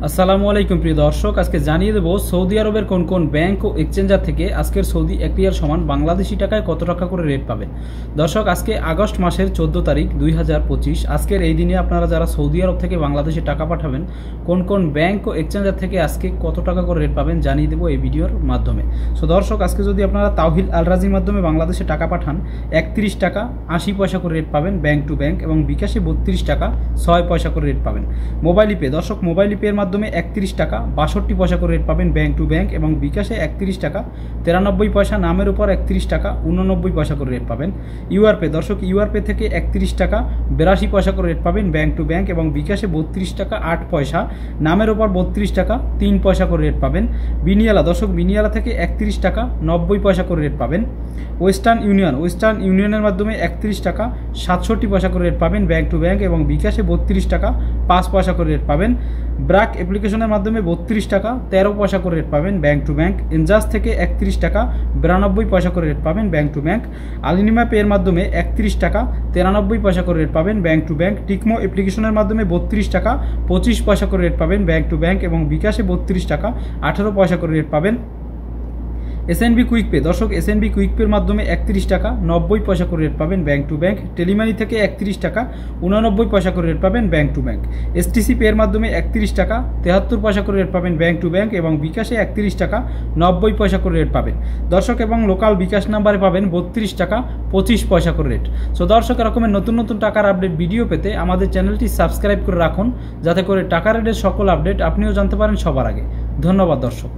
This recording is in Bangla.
আসসালামু আলাইকুম প্রিয় দর্শক, আজকে জানিয়ে দেব সৌদি আরবের কোন কোন ব্যাংক ও এক্সচেঞ্জার থেকে আজকের সৌদি 1 রিয়াল সমান বাংলাদেশি টাকায় কত টাকা করে রেট পাবেন। দর্শক, আজকে আগস্ট মাসের 14 তারিখ 2025। আজকের এই দিনে আপনারা যারা সৌদি আরব থেকে বাংলাদেশে টাকা পাঠাবেন, কোন কোন ব্যাংক ও এক্সচেঞ্জার থেকে আজকে কত টাকা করে রেট পাবেন জানিয়ে দেবো এই ভিডিওর মাধ্যমে। সো দর্শক, আজকে যদি আপনারা তাওহিল আল রাজির মাধ্যমে বাংলাদেশে টাকা পাঠান, 31 টাকা 80 পয়সা করে রেট পাবেন ব্যাংক টু ব্যাংক, এবং বিকাশে 32 টাকা 6 পয়সা করে রেট পাবেন। মোবাইল পে, দর্শক মোবাইল পের মাধ্যমে 31 টাকা 62 পয়সা করে রেট পাবেন ব্যাংক টু ব্যাংক, এবং বিকাশে 31 টাকা 93 পয়সা, নামের উপর 31 টাকা 89 পয়সা করে রেট পাবেন। ইউআর পে, দর্শক ইউআর পে থেকে 31 টাকা 82 পয়সা করে রেট পাবেন ব্যাংক টু ব্যাংক, এবং বিকাশে 32 টাকা 8 পয়সা, নামের উপর 32 টাকা 3 পয়সা করে রেট পাবেন। বিনিয়ালা, দর্শক বিনিয়ালা থেকে 31 টাকা 90 পয়সা করে রেট পাবেন। ওয়েস্টার্ন ইউনিয়নের মাধ্যমে 31 টাকা 67 পয়সা করে রেট পাবেন ব্যাংক টু ব্যাংক, এবং বিকাশে 32 টাকা 5 পয়সা করে রেট পাবেন। ব্রাক অ্যাপ্লিকেশনের মাধ্যমে 32 টাকা 13 পয়সা করে রেট পাবেন ব্যাংক টু ব্যাংক। এনজাস থেকে 31 টাকা 92 পয়সা করে রেট পাবেন ব্যাংক টু ব্যাংক। আলিনিমা পের মাধ্যমে 31 টাকা 93 পয়সা করে রেট পাবেন ব্যাংক টু ব্যাংক। টিকমো অ্যাপ্লিকেশনের মাধ্যমে 32 টাকা 25 পয়সা করে রেট পাবেন ব্যাংক টু ব্যাংক, এবং বিকাশে 32 টাকা 18 পয়সা করে রেট পাবেন। এসএনবি কুইক পে, দর্শক এসএনবি কুইক পের মাধ্যমে 31 টাকা 90 পয়সা করে রেট পাবেন ব্যাংক টু ব্যাংক। টেলিমানি থেকে 31 টাকা 89 পয়সা করে রেট পাবেন ব্যাংক টু ব্যাংক। এসটিসি পের মাধ্যমে 31 টাকা 73 পয়সা করে রেট পাবেন ব্যাংক টু ব্যাংক, এবং বিকাশে 31 টাকা 90 পয়সা করে রেট পাবেন দর্শক, এবং লোকাল বিকাশ নাম্বারে পাবেন 32 টাকা 25 পয়সা করে রেট। সো দর্শক, এরকমের নতুন নতুন টাকার আপডেট ভিডিও পেতে আমাদের চ্যানেলটি সাবস্ক্রাইব করে রাখুন, যাতে করে টাকা রেটের সকল আপডেট আপনিও জানতে পারেন সবার আগে। ধন্যবাদ দর্শক।